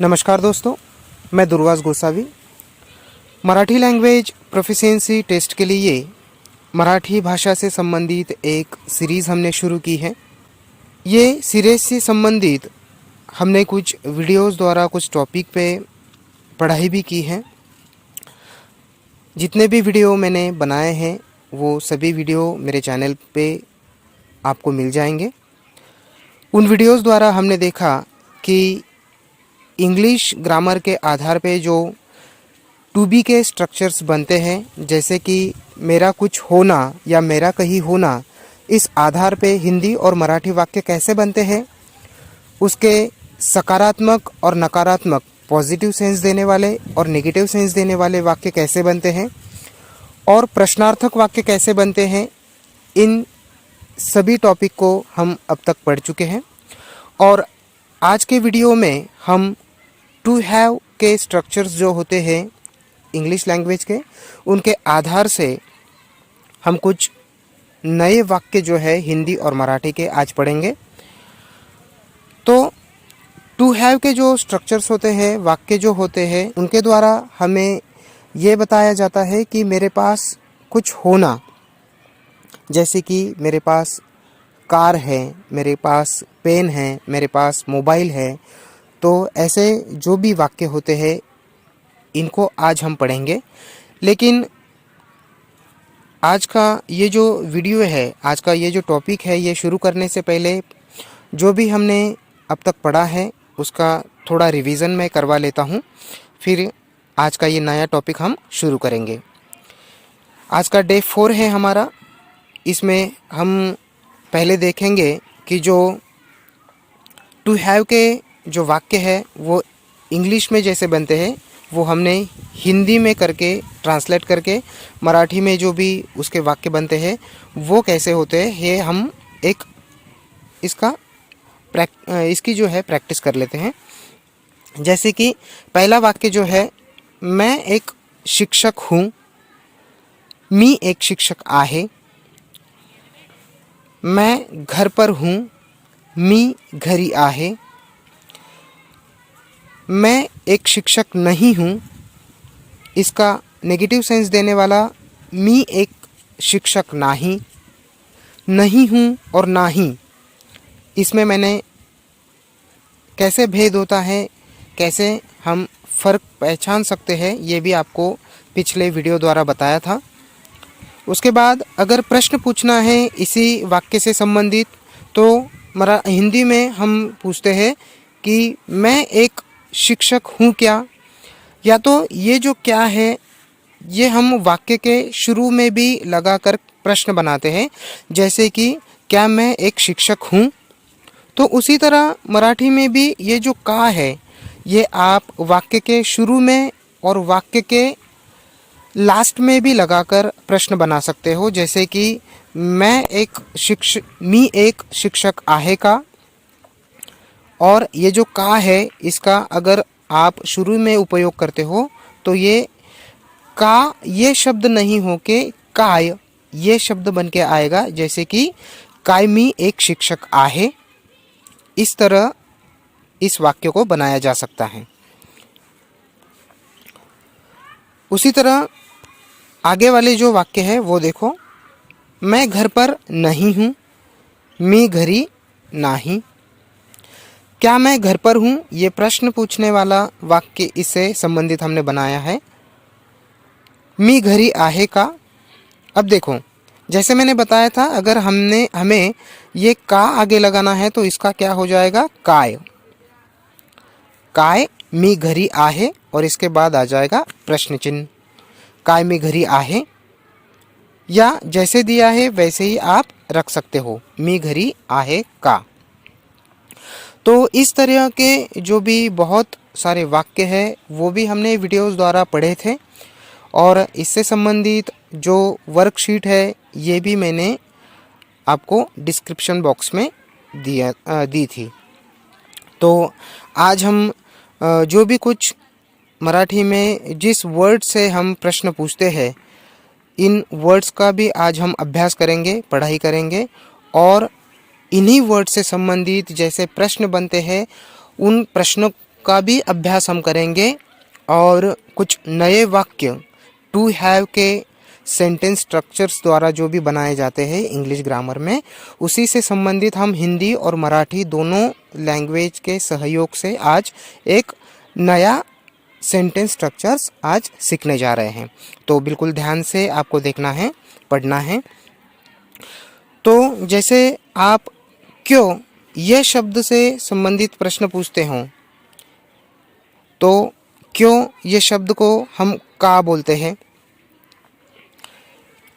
नमस्कार दोस्तों, मैं Durvas Gosavi. Marathi language proficiency test के लिए मराठी भाषा से संबंधित एक सीरीज़ हमने शुरू की है। ये सीरीज से संबंधित हमने कुछ वीडियोस द्वारा कुछ टॉपिक पे पढ़ाई भी की है। जितने भी वीडियो मैंने बनाए हैं वो सभी वीडियो मेरे चैनल पे आपको मिल जाएंगे। उन वीडियोस द्वारा हमने देखा कि इंग्लिश ग्रामर के आधार पे जो टू बी के स्ट्रक्चर्स बनते हैं, जैसे कि मेरा कुछ होना या मेरा कहीं होना, इस आधार पे हिंदी और मराठी वाक्य कैसे बनते हैं, उसके सकारात्मक और नकारात्मक, पॉजिटिव सेंस देने वाले और नेगेटिव सेंस देने वाले वाक्य कैसे बनते हैं और प्रश्नार्थक वाक्य कैसे बनते हैं, इन सभी टॉपिक को हम अब तक पढ़ चुके हैं। और आज के वीडियो में हम टू हैव के स्ट्रक्चर्स जो होते हैं इंग्लिश लैंग्वेज के, उनके आधार से हम कुछ नए वाक्य जो है हिंदी और मराठी के आज पढ़ेंगे। तो टू हैव के जो स्ट्रक्चर्स होते हैं, वाक्य जो होते हैं, उनके द्वारा हमें ये बताया जाता है कि मेरे पास कुछ होना, जैसे कि मेरे पास कार है, मेरे पास पेन है, मेरे पास मोबाइल है। तो ऐसे जो भी वाक्य होते हैं इनको आज हम पढ़ेंगे। लेकिन आज का ये जो वीडियो है, आज का ये जो टॉपिक है, ये शुरू करने से पहले जो भी हमने अब तक पढ़ा है उसका थोड़ा रिवीजन मैं करवा लेता हूँ, फिर आज का ये नया टॉपिक हम शुरू करेंगे। आज का डे 4 है हमारा। इसमें हम पहले देखेंगे कि जो टू हैव के जो वाक्य है वो इंग्लिश में जैसे बनते हैं वो हमने हिंदी में करके ट्रांसलेट करके मराठी में जो भी उसके वाक्य बनते हैं वो कैसे होते हैं, ये हम एक इसकी जो है प्रैक्टिस कर लेते हैं। जैसे कि पहला वाक्य जो है, मैं एक शिक्षक हूँ, मी एक शिक्षक आहे। मैं घर पर हूँ, मी घरी आहे। मैं एक शिक्षक नहीं हूँ, इसका नेगेटिव सेंस देने वाला मी एक शिक्षक नाही। नहीं हूँ और नाही, इसमें मैंने कैसे भेद होता है, कैसे हम फ़र्क पहचान सकते हैं, ये भी आपको पिछले वीडियो द्वारा बताया था। उसके बाद अगर प्रश्न पूछना है इसी वाक्य से संबंधित, तो हिंदी में हम पूछते हैं कि मैं एक शिक्षक हूँ क्या, या तो ये जो क्या है ये हम वाक्य के शुरू में भी लगाकर प्रश्न बनाते हैं, जैसे कि क्या मैं एक शिक्षक हूँ। तो उसी तरह मराठी में भी ये जो का है ये आप वाक्य के शुरू में और वाक्य के लास्ट में भी लगाकर प्रश्न बना सकते हो, जैसे कि मी एक शिक्षक आहे का। और ये जो का है इसका अगर आप शुरू में उपयोग करते हो तो ये का ये शब्द नहीं हो के काय ये शब्द बन के आएगा, जैसे कि काय मी एक शिक्षक आहे। इस तरह इस वाक्य को बनाया जा सकता है। उसी तरह आगे वाले जो वाक्य है वो देखो, मैं घर पर नहीं हूँ, मी घरी नाही। क्या मैं घर पर हूँ, ये प्रश्न पूछने वाला वाक्य इससे संबंधित हमने बनाया है। मी घरी आहे का। अब देखो, जैसे मैंने बताया था, अगर हमें ये का आगे लगाना है तो इसका क्या हो जाएगा, काय। काय मी घरी आहे और इसके बाद आ जाएगा प्रश्न चिन्ह, काय मी घरी आहे। या जैसे दिया है वैसे ही आप रख सकते हो, मी घरी आहे का। तो इस तरह के जो भी बहुत सारे वाक्य हैं वो भी हमने वीडियोस द्वारा पढ़े थे, और इससे संबंधित जो वर्कशीट है ये भी मैंने आपको डिस्क्रिप्शन बॉक्स में दी थी। तो आज हम जो भी कुछ मराठी में जिस वर्ड से हम प्रश्न पूछते हैं, इन वर्ड्स का भी आज हम अभ्यास करेंगे, पढ़ाई करेंगे, और इन्हीं वर्ड से संबंधित जैसे प्रश्न बनते हैं उन प्रश्नों का भी अभ्यास हम करेंगे और कुछ नए वाक्य टू हैव के सेंटेंस स्ट्रक्चर्स द्वारा जो भी बनाए जाते हैं इंग्लिश ग्रामर में, उसी से संबंधित हम हिंदी और मराठी दोनों लैंग्वेज के सहयोग से आज एक नया सेंटेंस स्ट्रक्चर्स आज सीखने जा रहे हैं। तो बिल्कुल ध्यान से आपको देखना है, पढ़ना है। तो जैसे आप क्यों यह शब्द से संबंधित प्रश्न पूछते हों, तो क्यों ये शब्द को हम का बोलते हैं,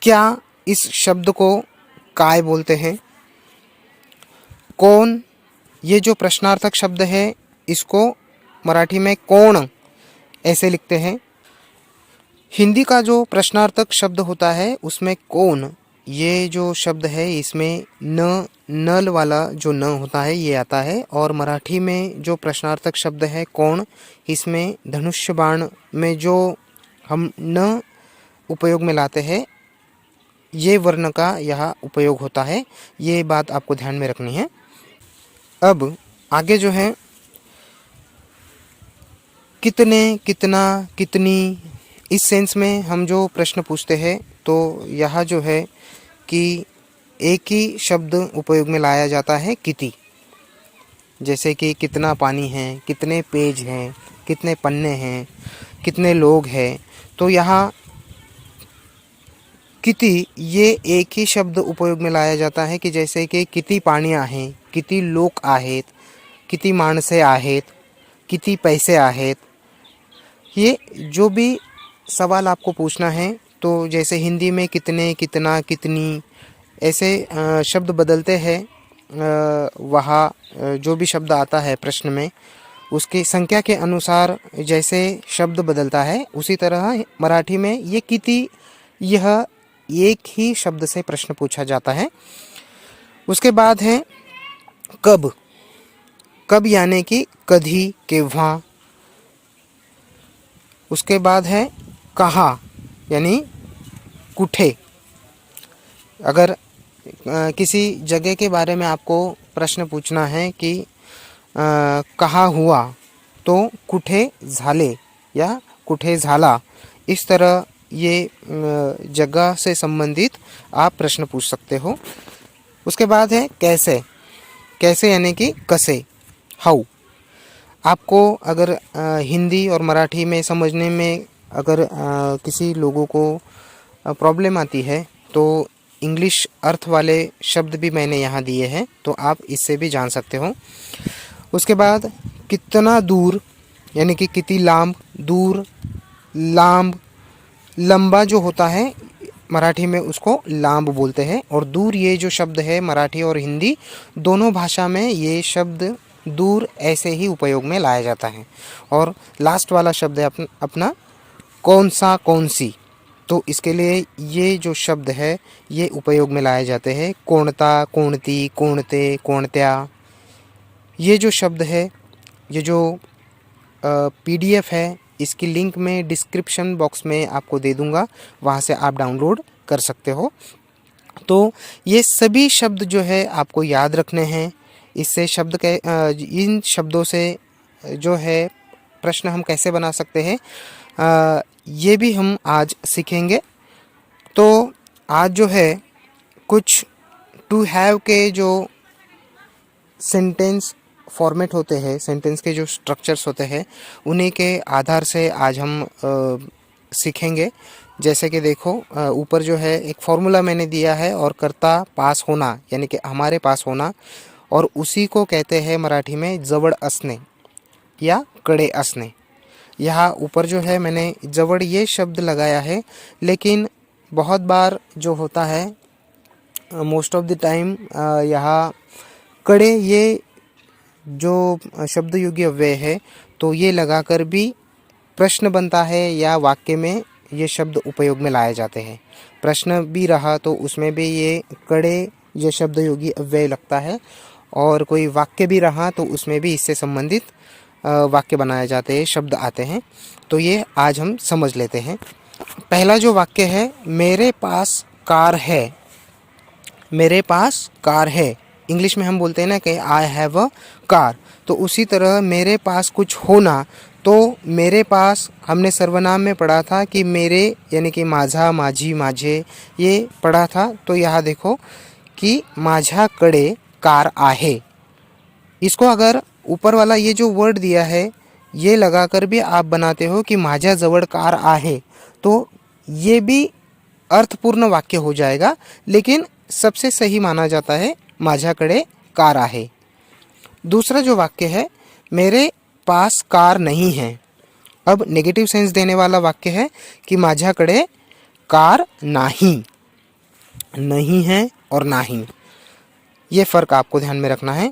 क्या इस शब्द को काय बोलते हैं, कौन ये जो प्रश्नार्थक शब्द है इसको मराठी में कौन ऐसे लिखते हैं। हिंदी का जो प्रश्नार्थक शब्द होता है उसमें कौन ये जो शब्द है इसमें न, नल वाला जो न होता है ये आता है, और मराठी में जो प्रश्नार्थक शब्द है कौन, इसमें धनुष्य बाण में जो हम न उपयोग में लाते हैं ये वर्ण का यहाँ उपयोग होता है। ये बात आपको ध्यान में रखनी है। अब आगे जो है कितने, कितना, कितनी, इस सेंस में हम जो प्रश्न पूछते हैं तो यहाँ जो है कि एक ही शब्द उपयोग में लाया जाता है किति। जैसे कि कितना पानी है, कितने पेज हैं, कितने पन्ने हैं, कितने लोग हैं, तो यहाँ किती ये एक ही शब्द उपयोग में लाया जाता है कि जैसे कि किती पाणी आहे, किती लोक आहेत, किती माणसे आहेत, किती पैसे आहेत। ये जो भी सवाल आपको पूछना है तो जैसे हिंदी में कितने, कितना, कितनी ऐसे शब्द बदलते हैं, वहाँ जो भी शब्द आता है प्रश्न में उसकी संख्या के अनुसार जैसे शब्द बदलता है उसी तरह मराठी में ये किती यह एक ही शब्द से प्रश्न पूछा जाता है। उसके बाद है कब, कब यानी कि कधी, केव्हा। उसके बाद है कहाँ यानी कुठे। अगर किसी जगह के बारे में आपको प्रश्न पूछना है कि कहाँ हुआ तो कुठे झाले या कुठे झाला, इस तरह ये जगह से संबंधित आप प्रश्न पूछ सकते हो। उसके बाद है कैसे, कैसे यानी कि कसे, हाउ। आपको अगर हिंदी और मराठी में समझने में अगर किसी लोगों को प्रॉब्लम आती है तो इंग्लिश अर्थ वाले शब्द भी मैंने यहाँ दिए हैं, तो आप इससे भी जान सकते हो। उसके बाद कितना दूर यानी कि किती लांब, दूर, लांब, लंबा जो होता है मराठी में उसको लांब बोलते हैं, और दूर ये जो शब्द है मराठी और हिंदी दोनों भाषा में ये शब्द दूर ऐसे ही उपयोग में लाया जाता है। और लास्ट वाला शब्द है अपना कौन सा, कौन सी, तो इसके लिए ये जो शब्द है ये उपयोग में लाए जाते हैं। कोणता, कोणती, कोणते, कोणत्या। ये जो शब्द है, ये जो PDF है इसकी लिंक मैं डिस्क्रिप्शन बॉक्स में आपको दे दूंगा, वहाँ से आप डाउनलोड कर सकते हो। तो ये सभी शब्द जो है आपको याद रखने हैं। इससे शब्द के इन शब्दों से जो है प्रश्न हम कैसे बना सकते हैं ये भी हम आज सीखेंगे। तो आज जो है कुछ टू हैव के जो सेंटेंस फॉर्मेट होते हैं, सेंटेंस के जो स्ट्रक्चर्स होते हैं, उन्हीं के आधार से आज हम सीखेंगे। जैसे कि देखो ऊपर जो है एक फॉर्मूला मैंने दिया है, और कर्ता पास होना यानी कि हमारे पास होना, और उसी को कहते हैं मराठी में जवळ असणे या कडे असणे। यहाँ ऊपर जो है मैंने जवळ ये शब्द लगाया है, लेकिन बहुत बार जो होता है मोस्ट ऑफ द टाइम यहाँ कड़े ये जो शब्द योगी अव्यय है तो ये लगाकर भी प्रश्न बनता है या वाक्य में ये शब्द उपयोग में लाए जाते हैं। प्रश्न भी रहा तो उसमें भी ये कड़े ये शब्द योगी अव्यय लगता है, और कोई वाक्य भी रहा तो उसमें भी इससे संबंधित वाक्य बनाए जाते हैं, शब्द आते हैं। तो ये आज हम समझ लेते हैं। पहला जो वाक्य है, मेरे पास कार है। मेरे पास कार है, इंग्लिश में हम बोलते हैं ना कि आई हैव अ कार। तो उसी तरह मेरे पास कुछ होना, तो मेरे पास हमने सर्वनाम में पढ़ा था कि मेरे यानी कि माझा, माझी, माझे ये पढ़ा था। तो यहाँ देखो कि माझ्याकडे कार आहे। इसको अगर ऊपर वाला ये जो वर्ड दिया है ये लगाकर भी आप बनाते हो कि माझ्याजवळ कार आहे, तो ये भी अर्थपूर्ण वाक्य हो जाएगा, लेकिन सबसे सही माना जाता है माझ्याकडे कार आहे। दूसरा जो वाक्य है मेरे पास कार नहीं है। अब नेगेटिव सेंस देने वाला वाक्य है कि माझ्याकडे कार नाही, नहीं है और नाही, ये फ़र्क आपको ध्यान में रखना है।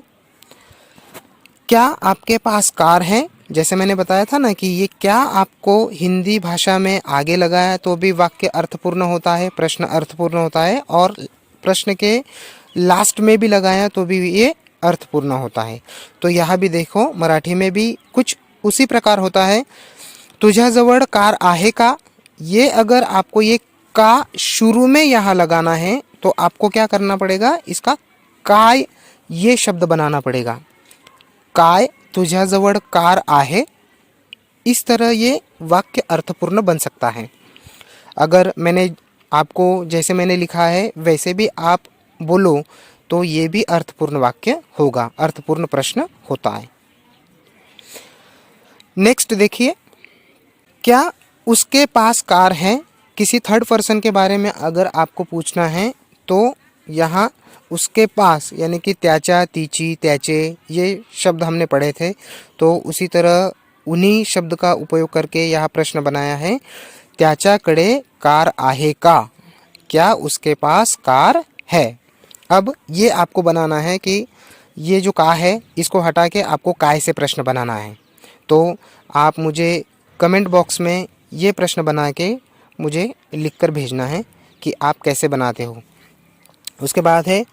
क्या आपके पास कार है, जैसे मैंने बताया था ना कि ये क्या आपको हिंदी भाषा में आगे लगाया तो भी वाक्य अर्थपूर्ण होता है, प्रश्न अर्थपूर्ण होता है, और प्रश्न के लास्ट में भी लगाया तो भी ये अर्थपूर्ण होता है। तो यहाँ भी देखो मराठी में भी कुछ उसी प्रकार होता है। तुझ्याजवळ कार आहे का, ये अगर आपको ये का शुरू में यहाँ लगाना है तो आपको क्या करना पड़ेगा, इसका काय ये शब्द बनाना पड़ेगा। काय तुझ्याजवळ कार आहे, इस तरह ये वाक्य अर्थपूर्ण बन सकता है। अगर मैंने आपको जैसे मैंने लिखा है वैसे भी आप बोलो तो ये भी अर्थपूर्ण वाक्य होगा, अर्थपूर्ण प्रश्न होता है। नेक्स्ट देखिए, क्या उसके पास कार है। किसी थर्ड पर्सन के बारे में अगर आपको पूछना है तो यहाँ उसके पास यानी कि त्याच्या, तिची, त्याचे ये शब्द हमने पढ़े थे, तो उसी तरह उन्हीं शब्द का उपयोग करके यहाँ प्रश्न बनाया है। त्याच्याकडे कार आहे का, क्या उसके पास कार है। अब ये आपको बनाना है कि ये जो का है इसको हटा के आपको काय से प्रश्न बनाना है। तो आप मुझे कमेंट बॉक्स में ये प्रश्न बना के मुझे लिखकर भेजना है कि आप कैसे बनाते हो। उसके बाद है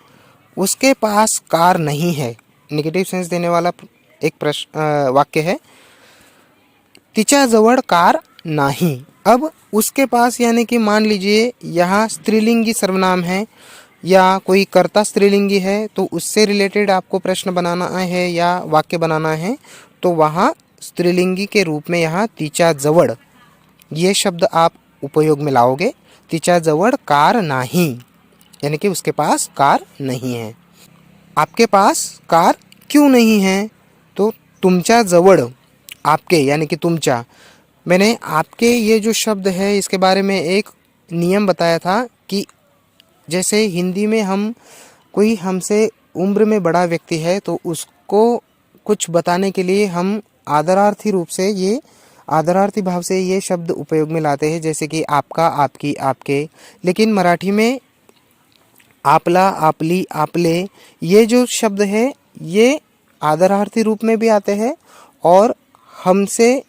उसके पास कार नहीं है, नेगेटिव सेंस देने वाला एक प्रश्न वाक्य है। तिच्याजवळ कार नाही। अब उसके पास यानी कि मान लीजिए यहाँ स्त्रीलिंगी सर्वनाम है या कोई कर्ता स्त्रीलिंगी है, तो उससे रिलेटेड आपको प्रश्न बनाना है या वाक्य बनाना है, तो वहाँ स्त्रीलिंगी के रूप में यहाँ तिच्याजवळ ये शब्द आप उपयोग में लाओगे। तिच्याजवळ कार नाही यानी कि उसके पास कार नहीं है। आपके पास कार क्यों नहीं है, तो तुमच्याजवळ, आपके यानी कि तुमच्या, मैंने आपके ये जो शब्द है इसके बारे में एक नियम बताया था कि जैसे हिंदी में हम कोई हमसे उम्र में बड़ा व्यक्ति है तो उसको कुछ बताने के लिए हम आदरार्थी रूप से ये आदरार्थी भाव से ये शब्द उपयोग में लाते हैं, जैसे कि आपका, आपकी, आपके। लेकिन मराठी में आपला, आपली, आपले ये जो शब्द है ये आदरार्थी रूप में भी आते हैं, और हमसे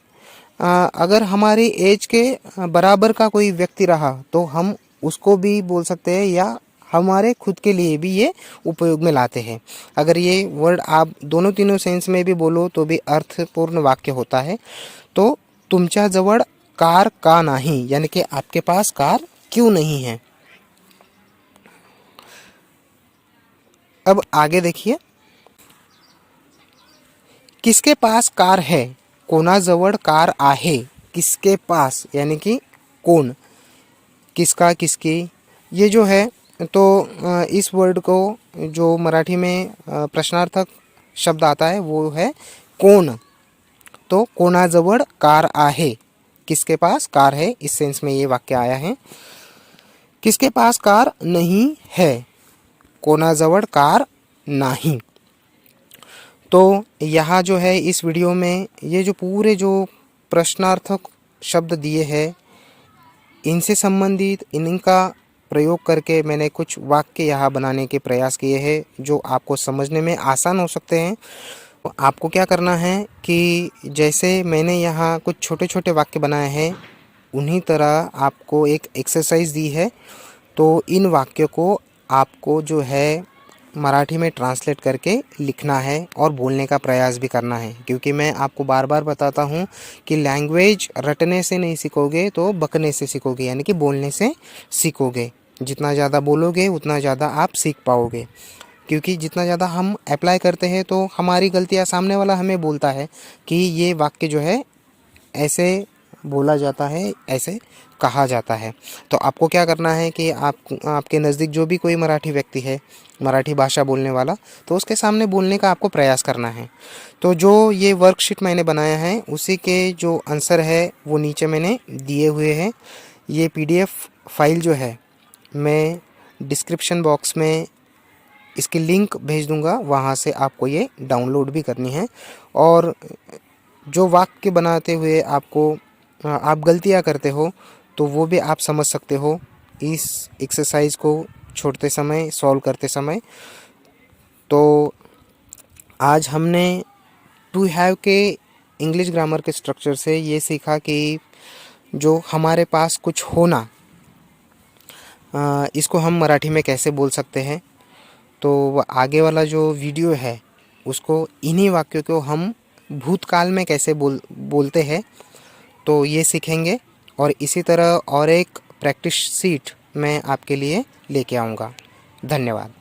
अगर हमारी एज के बराबर का कोई व्यक्ति रहा तो हम उसको भी बोल सकते हैं, या हमारे खुद के लिए भी ये उपयोग में लाते हैं। अगर ये वर्ड आप दोनों तीनों सेंस में भी बोलो तो भी अर्थपूर्ण वाक्य होता है। तो तुमच्याजवळ कार का नाही यानी कि आपके पास कार क्यों नहीं है। अब आगे देखिए, किसके पास कार है, कोणाजवळ कार आहे। किसके पास यानी कि कौन, किसका, किसकी, ये जो है तो इस वर्ड को जो मराठी में प्रश्नार्थक शब्द आता है वो है कौन। तो कोणाजवळ कार आहे, किसके पास कार है, इस सेंस में ये वाक्य आया है। किसके पास कार नहीं है, कोणाजवळ कार नाही। तो यहाँ जो है इस वीडियो में ये जो पूरे जो प्रश्नार्थक शब्द दिए हैं इनसे संबंधित इनका प्रयोग करके मैंने कुछ वाक्य यहाँ बनाने के प्रयास किए हैं जो आपको समझने में आसान हो सकते हैं। तो आपको क्या करना है कि जैसे मैंने यहाँ कुछ छोटे छोटे वाक्य बनाए हैं उन्हीं तरह आपको एक एक्सरसाइज दी है। तो इन वाक्यों को आपको जो है मराठी में ट्रांसलेट करके लिखना है और बोलने का प्रयास भी करना है, क्योंकि मैं आपको बार बार बताता हूँ कि लैंग्वेज रटने से नहीं सीखोगे तो बकने से सीखोगे, यानी कि बोलने से सीखोगे। जितना ज़्यादा बोलोगे उतना ज़्यादा आप सीख पाओगे। क्योंकि जितना ज़्यादा हम अप्लाई करते हैं तो हमारी गलतियाँ सामने वाला हमें बोलता है कि ये वाक्य जो है ऐसे बोला जाता है, ऐसे कहा जाता है। तो आपको क्या करना है कि आपके नज़दीक जो भी कोई मराठी व्यक्ति है, मराठी भाषा बोलने वाला, तो उसके सामने बोलने का आपको प्रयास करना है। तो जो ये वर्कशीट मैंने बनाया है उसी के जो आंसर है वो नीचे मैंने दिए हुए हैं। ये पीडीएफ फाइल जो है मैं डिस्क्रिप्शन बॉक्स में इसकी लिंक भेज दूंगा, वहाँ से आपको ये डाउनलोड भी करनी है। और जो वाक्य बनाते हुए आप गलतियाँ करते हो तो वो भी आप समझ सकते हो इस एक्सरसाइज को छोड़ते समय, सॉल्व करते समय। तो आज हमने टू हैव के इंग्लिश ग्रामर के स्ट्रक्चर से ये सीखा कि जो हमारे पास कुछ होना, इसको हम मराठी में कैसे बोल सकते हैं। तो आगे वाला जो वीडियो है उसको इन्हीं वाक्यों को हम भूतकाल में कैसे बोलते हैं तो ये सीखेंगे। और इसी तरह और एक प्रैक्टिस शीट मैं आपके लिए लेके आऊँगा। धन्यवाद।